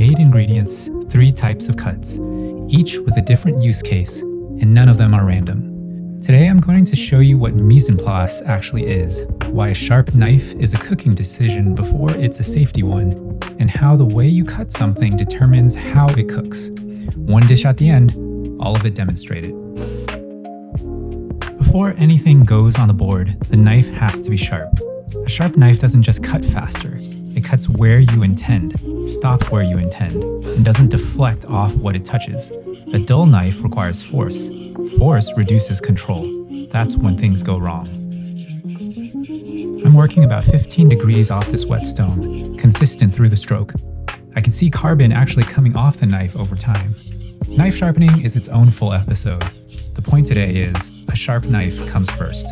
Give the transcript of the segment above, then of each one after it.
8 ingredients, 3 types of cuts, each with a different use case, and none of them are random. Today I'm going to show you what mise en place actually is, why a sharp knife is a cooking decision before it's a safety one, and how the way you cut something determines how it cooks. One dish at the end, all of it demonstrated. Before anything goes on the board, the knife has to be sharp. A sharp knife doesn't just cut faster, it cuts where you intend, stops where you intend, and doesn't deflect off what it touches. A dull knife requires force. Force reduces control. That's when things go wrong. I'm working about 15 degrees off this whetstone, consistent through the stroke. I can see carbon actually coming off the knife over time. Knife sharpening is its own full episode. The point today is, a sharp knife comes first.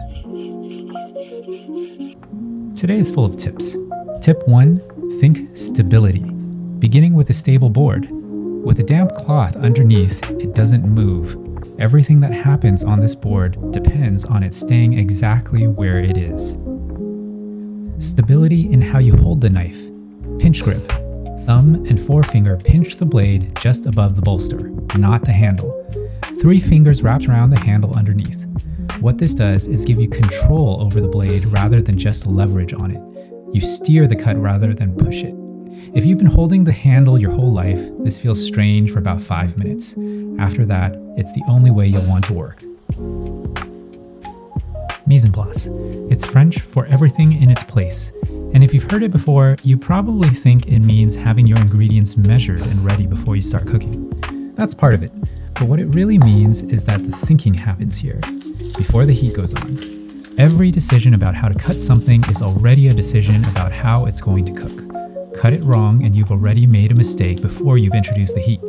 Today is full of tips. Tip 1, think stability. Beginning with a stable board. With a damp cloth underneath, it doesn't move. Everything that happens on this board depends on it staying exactly where it is. Stability in how you hold the knife. Pinch grip. Thumb and forefinger pinch the blade just above the bolster, not the handle. 3 fingers wrapped around the handle underneath. What this does is give you control over the blade rather than just leverage on it. You steer the cut rather than push it. If you've been holding the handle your whole life, this feels strange for about 5 minutes. After that, it's the only way you'll want to work. Mise en place. It's French for everything in its place. And if you've heard it before, you probably think it means having your ingredients measured and ready before you start cooking. That's part of it. But what it really means is that the thinking happens here, before the heat goes on. Every decision about how to cut something is already a decision about how it's going to cook. Cut it wrong and you've already made a mistake before you've introduced the heat.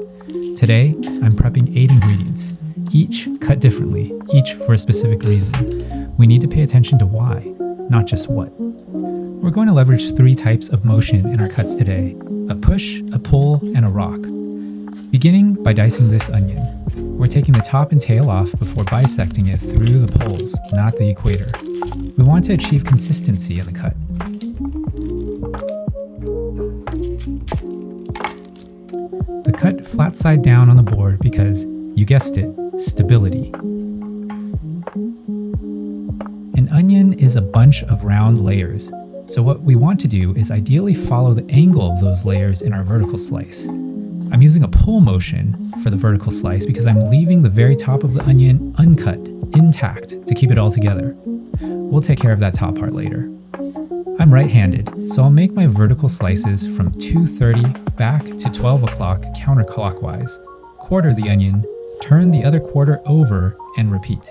Today, I'm prepping 8 ingredients, each cut differently, each for a specific reason. We need to pay attention to why, not just what. We're going to leverage 3 types of motion in our cuts today: a push, a pull, and a rock. Beginning by dicing this onion. We're taking the top and tail off before bisecting it through the poles, not the equator. We want to achieve consistency in the cut. The cut flat side down on the board because, you guessed it, stability. An onion is a bunch of round layers, so what we want to do is ideally follow the angle of those layers in our vertical slice. I'm using a pull motion for the vertical slice because I'm leaving the very top of the onion uncut, intact, to keep it all together. We'll take care of that top part later. I'm right-handed, so I'll make my vertical slices from 2:30 back to 12 o'clock counterclockwise, quarter the onion, turn the other quarter over, and repeat.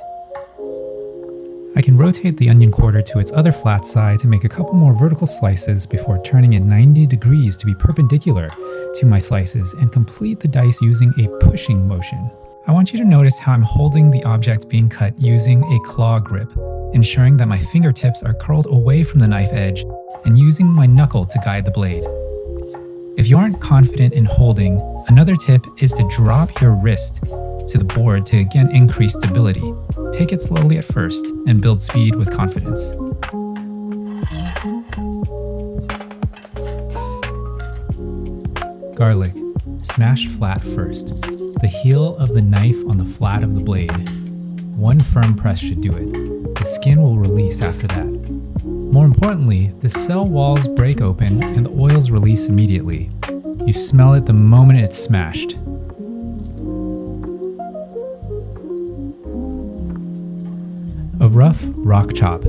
I can rotate the onion quarter to its other flat side to make a couple more vertical slices before turning it 90 degrees to be perpendicular to my slices and complete the dice using a pushing motion. I want you to notice how I'm holding the object being cut using a claw grip, ensuring that my fingertips are curled away from the knife edge and using my knuckle to guide the blade. If you aren't confident in holding, another tip is to drop your wrist to the board to again increase stability. Take it slowly at first and build speed with confidence. Garlic. Smash flat first. The heel of the knife on the flat of the blade. One firm press should do it. The skin will release after that. More importantly, the cell walls break open and the oils release immediately. You smell it the moment it's smashed. A rough rock chop.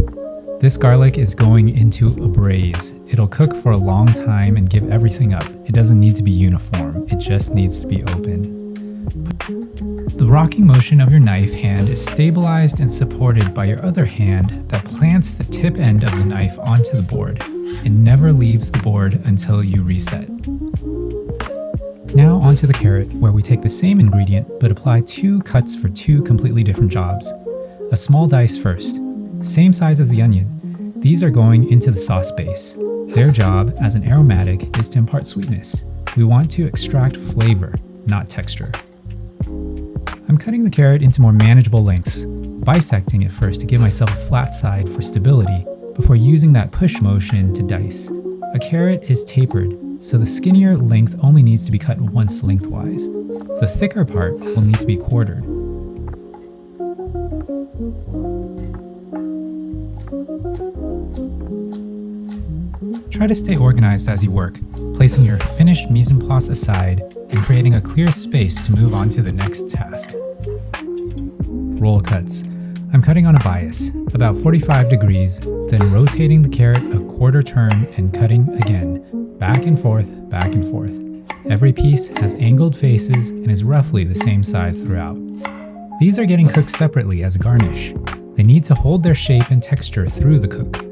This garlic is going into a braise. It'll cook for a long time and give everything up. It doesn't need to be uniform, it just needs to be open. The rocking motion of your knife hand is stabilized and supported by your other hand that plants the tip end of the knife onto the board. It never leaves the board until you reset. Now onto the carrot, where we take the same ingredient but apply 2 cuts for 2 completely different jobs. A small dice first, same size as the onion. These are going into the sauce base. Their job as an aromatic is to impart sweetness. We want to extract flavor, not texture. I'm cutting the carrot into more manageable lengths, bisecting it first to give myself a flat side for stability before using that push motion to dice. A carrot is tapered, so the skinnier length only needs to be cut once lengthwise. The thicker part will need to be quartered. Try to stay organized as you work, placing your finished mise en place aside and creating a clear space to move on to the next task. Roll cuts. I'm cutting on a bias, about 45 degrees, then rotating the carrot a quarter turn and cutting again, back and forth, back and forth. Every piece has angled faces and is roughly the same size throughout. These are getting cooked separately as a garnish. They need to hold their shape and texture through the cook.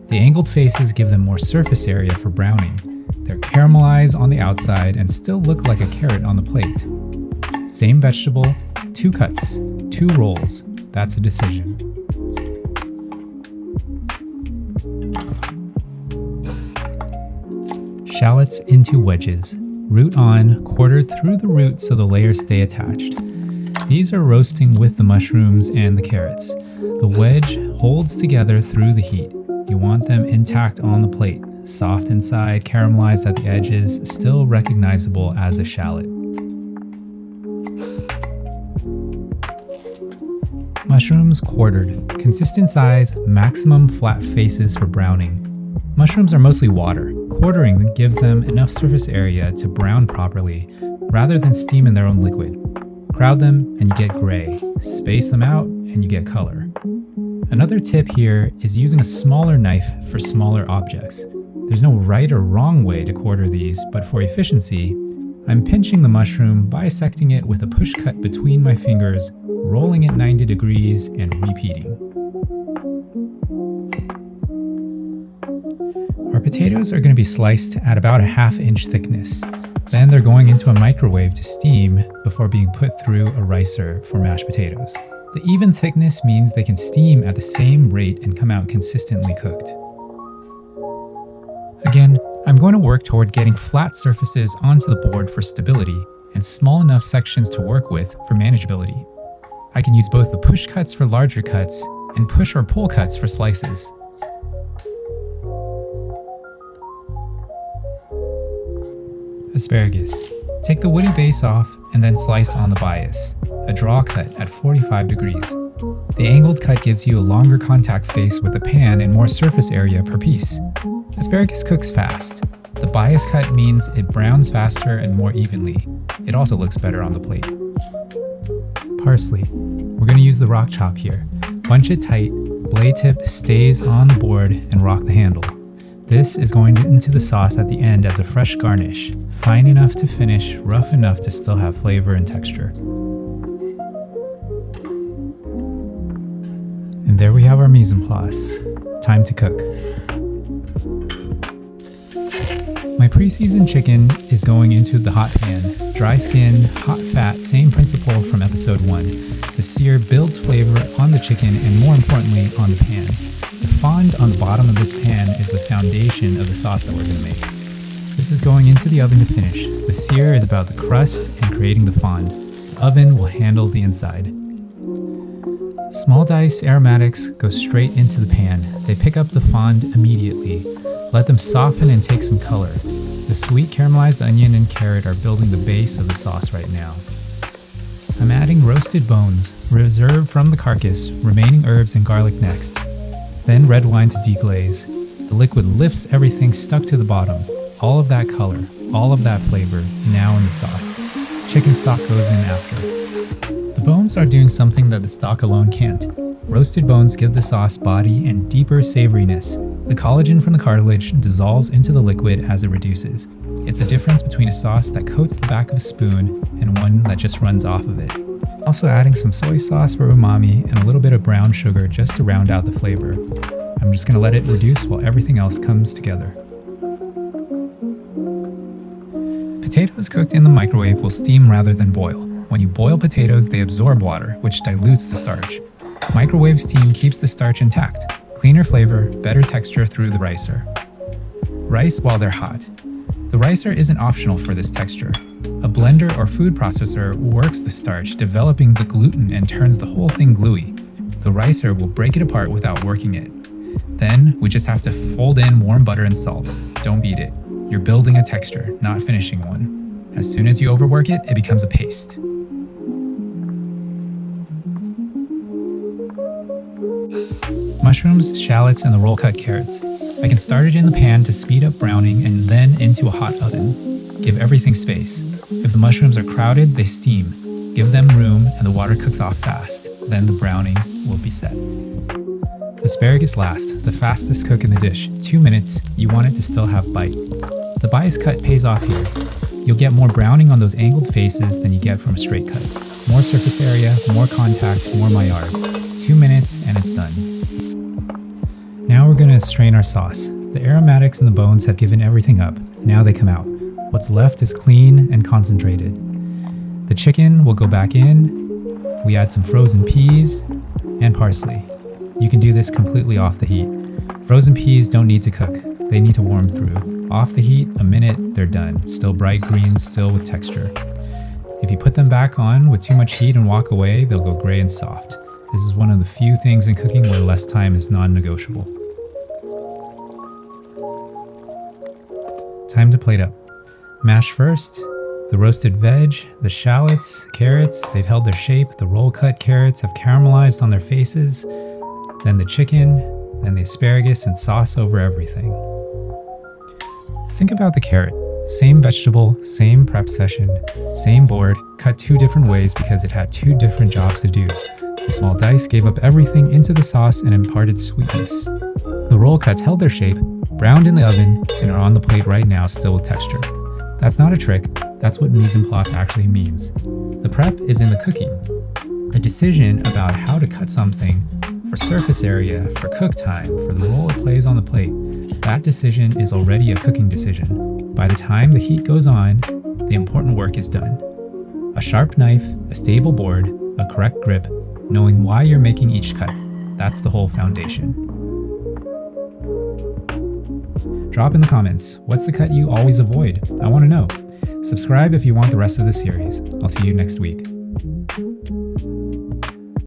The angled faces give them more surface area for browning. They're caramelized on the outside and still look like a carrot on the plate. Same vegetable, 2 cuts, 2 rolls. That's a decision. Shallots into wedges. Root on, quartered through the root so the layers stay attached. These are roasting with the mushrooms and the carrots. The wedge holds together through the heat. You want them intact on the plate, soft inside, caramelized at the edges, still recognizable as a shallot. Mushrooms quartered, consistent size, maximum flat faces for browning. Mushrooms are mostly water. Quartering gives them enough surface area to brown properly, rather than steam in their own liquid. Crowd them and you get gray. Space them out and you get color. Another tip here is using a smaller knife for smaller objects. There's no right or wrong way to quarter these, but for efficiency, I'm pinching the mushroom, bisecting it with a push cut between my fingers, rolling it 90 degrees, and repeating. Our potatoes are going to be sliced at about a 1/2 inch thickness. Then they're going into a microwave to steam before being put through a ricer for mashed potatoes. The even thickness means they can steam at the same rate and come out consistently cooked. Again, I'm going to work toward getting flat surfaces onto the board for stability and small enough sections to work with for manageability. I can use both the push cuts for larger cuts and push or pull cuts for slices. Asparagus. Take the woody base off and then slice on the bias, a draw cut at 45 degrees. The angled cut gives you a longer contact face with the pan and more surface area per piece. Asparagus cooks fast. The bias cut means it browns faster and more evenly. It also looks better on the plate. Parsley. We're going to use the rock chop here. Bunch it tight, blade tip stays on the board and rock the handle. This is going into the sauce at the end as a fresh garnish, fine enough to finish, rough enough to still have flavor and texture. And there we have our mise en place. Time to cook. My pre-seasoned chicken is going into the hot pan. Dry skin, hot fat, same principle from episode 1. The sear builds flavor on the chicken and more importantly on the pan. The fond on the bottom of this pan is the foundation of the sauce that we're going to make. This is going into the oven to finish. The sear is about the crust and creating the fond. The oven will handle the inside. Small dice aromatics go straight into the pan. They pick up the fond immediately. Let them soften and take some color. The sweet caramelized onion and carrot are building the base of the sauce right now. I'm adding roasted bones, reserved from the carcass, remaining herbs and garlic next. Then red wine to deglaze. The liquid lifts everything stuck to the bottom. All of that color, all of that flavor, now in the sauce. Chicken stock goes in after. The bones are doing something that the stock alone can't. Roasted bones give the sauce body and deeper savoriness. The collagen from the cartilage dissolves into the liquid as it reduces. It's the difference between a sauce that coats the back of a spoon and one that just runs off of it. Also adding some soy sauce for umami and a little bit of brown sugar just to round out the flavor. I'm just going to let it reduce while everything else comes together. Potatoes cooked in the microwave will steam rather than boil. When you boil potatoes, they absorb water, which dilutes the starch. Microwave steam keeps the starch intact. Cleaner flavor, better texture through the ricer. Rice while they're hot. The ricer isn't optional for this texture. A blender or food processor works the starch, developing the gluten and turns the whole thing gluey. The ricer will break it apart without working it. Then we just have to fold in warm butter and salt. Don't beat it. You're building a texture, not finishing one. As soon as you overwork it, it becomes a paste. Mushrooms, shallots, and the roll-cut carrots. I can start it in the pan to speed up browning and then into a hot oven. Give everything space. If the mushrooms are crowded, they steam. Give them room and the water cooks off fast. Then the browning will be set. Asparagus last, the fastest cook in the dish. 2 minutes, you want it to still have bite. The bias cut pays off here. You'll get more browning on those angled faces than you get from a straight cut. More surface area, more contact, more Maillard. 2 minutes and it's done. Now we're gonna strain our sauce. The aromatics and the bones have given everything up. Now they come out. What's left is clean and concentrated. The chicken will go back in. We add some frozen peas and parsley. You can do this completely off the heat. Frozen peas don't need to cook. They need to warm through. Off the heat, a minute, they're done. Still bright green, still with texture. If you put them back on with too much heat and walk away, they'll go gray and soft. This is one of the few things in cooking where less time is non-negotiable. Time to plate up. Mash first. The roasted veg, the shallots, carrots, they've held their shape. The roll-cut carrots have caramelized on their faces. Then the chicken, then the asparagus and sauce over everything. Think about the carrot. Same vegetable, same prep session, same board, cut 2 different ways because it had 2 different jobs to do. The small dice gave up everything into the sauce and imparted sweetness. The roll cuts held their shape, browned in the oven, and are on the plate right now still with texture. That's not a trick, that's what mise en place actually means. The prep is in the cooking. The decision about how to cut something, for surface area, for cook time, for the role it plays on the plate, that decision is already a cooking decision. By the time the heat goes on, the important work is done. A sharp knife, a stable board, a correct grip, knowing why you're making each cut. That's the whole foundation. Drop in the comments, what's the cut you always avoid? I want to know. Subscribe if you want the rest of the series. I'll see you next week.